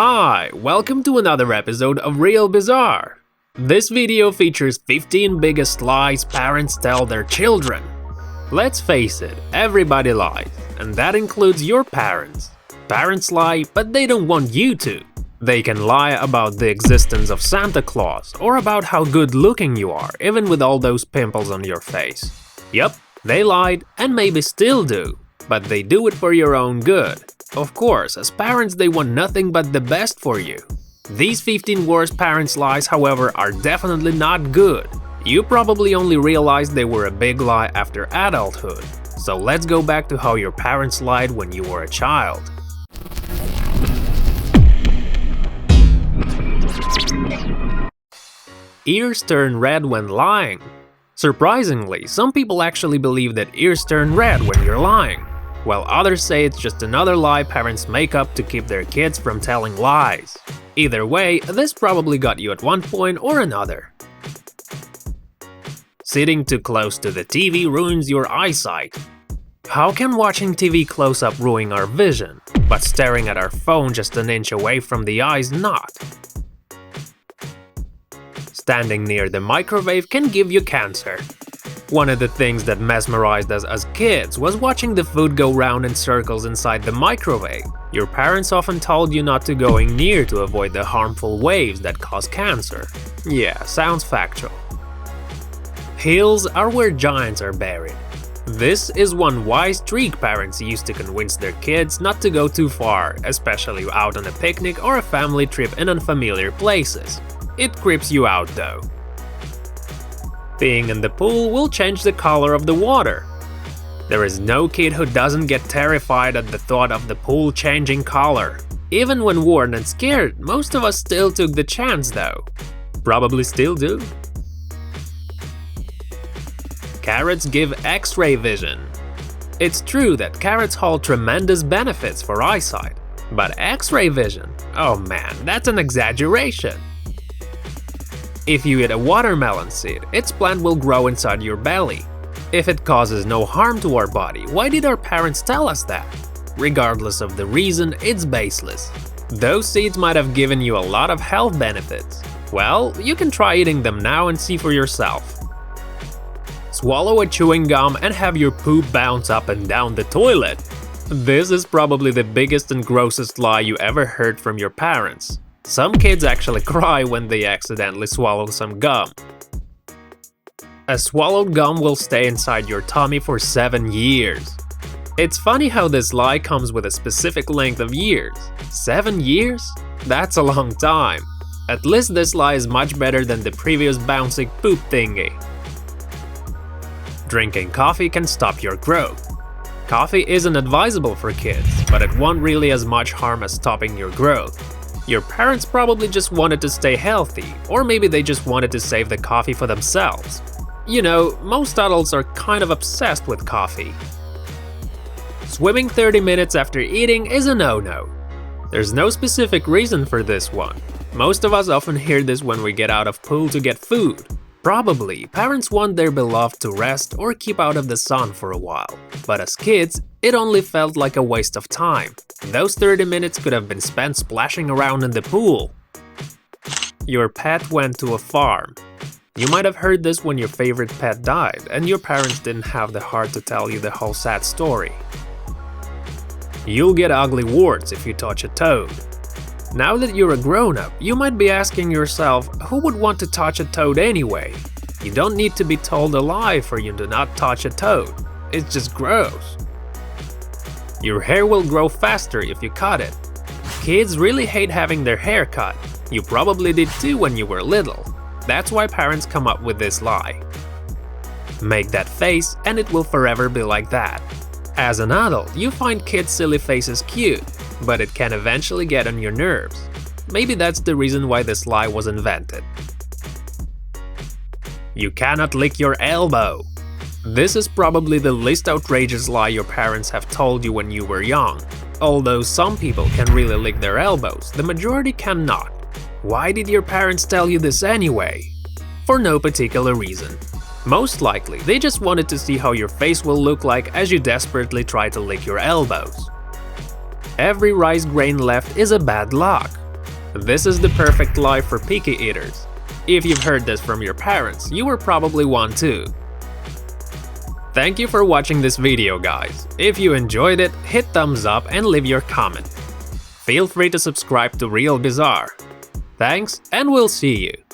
Hi, welcome to another episode of Real Bizarre. This video features 15 biggest lies parents tell their children. Let's face it, everybody lies, and that includes your parents. Parents lie, but they don't want you to. They can lie about the existence of Santa Claus or about how good looking you are, even with all those pimples on your face. Yup, they lied and maybe still do, but they do it for your own good. Of course, as parents they want nothing but the best for you. These 15 worst parents' lies, however, are definitely not good. You probably only realized they were a big lie after adulthood. So let's go back to how your parents lied when you were a child. Ears turn red when lying. Surprisingly, some people actually believe that ears turn red when you're lying, while others say it's just another lie parents make up to keep their kids from telling lies. Either way, this probably got you at one point or another. Sitting too close to the TV ruins your eyesight. How can watching TV close-up ruin our vision, but staring at our phone just an inch away from the eyes not? Standing near the microwave can give you cancer. One of the things that mesmerized us as kids was watching the food go round in circles inside the microwave. Your parents often told you not to go near to avoid the harmful waves that cause cancer. Yeah, sounds factual. Hills are where giants are buried. This is one wise trick parents used to convince their kids not to go too far, especially out on a picnic or a family trip in unfamiliar places. It creeps you out though. Being in the pool will change the color of the water. There is no kid who doesn't get terrified at the thought of the pool changing color. Even when warned and scared, most of us still took the chance though. Probably still do. Carrots give X-ray vision. It's true that carrots hold tremendous benefits for eyesight, but X-ray vision? Oh man, that's an exaggeration. If you eat a watermelon seed, its plant will grow inside your belly. If it causes no harm to our body, why did our parents tell us that? Regardless of the reason, it's baseless. Those seeds might have given you a lot of health benefits. Well, you can try eating them now and see for yourself. Swallow a chewing gum and have your poop bounce up and down the toilet. This is probably the biggest and grossest lie you ever heard from your parents. Some kids actually cry when they accidentally swallow some gum. A swallowed gum will stay inside your tummy for 7 years. It's funny how this lie comes with a specific length of years. 7 years? That's a long time. At least this lie is much better than the previous bouncing poop thingy. Drinking coffee can stop your growth. Coffee isn't advisable for kids, but it won't really as much harm as stopping your growth. Your parents probably just wanted to stay healthy, or maybe they just wanted to save the coffee for themselves. You know, most adults are kind of obsessed with coffee. Swimming 30 minutes after eating is a no-no. There's no specific reason for this one. Most of us often hear this when we get out of pool to get food. Probably, parents want their beloved to rest or keep out of the sun for a while. But as kids, it only felt like a waste of time. Those 30 minutes could have been spent splashing around in the pool. Your pet went to a farm. You might have heard this when your favorite pet died and your parents didn't have the heart to tell you the whole sad story. You'll get ugly warts if you touch a toad. Now that you're a grown-up, you might be asking yourself, who would want to touch a toad anyway? You don't need to be told a lie for you to not touch a toad. It's just gross. Your hair will grow faster if you cut it. Kids really hate having their hair cut. You probably did too when you were little. That's why parents come up with this lie. Make that face and it will forever be like that. As an adult, you find kids' silly faces cute, but it can eventually get on your nerves. Maybe that's the reason why this lie was invented. You cannot lick your elbow. This is probably the least outrageous lie your parents have told you when you were young. Although some people can really lick their elbows, the majority cannot. Why did your parents tell you this anyway? For no particular reason. Most likely, they just wanted to see how your face will look like as you desperately try to lick your elbows. Every rice grain left is a bad luck. This is the perfect life for picky eaters. If you've heard this from your parents, you were probably one too. Thank you for watching this video, guys. If you enjoyed it, hit thumbs up and leave your comment. Feel free to subscribe to Real Bizarre. Thanks, and we'll see you.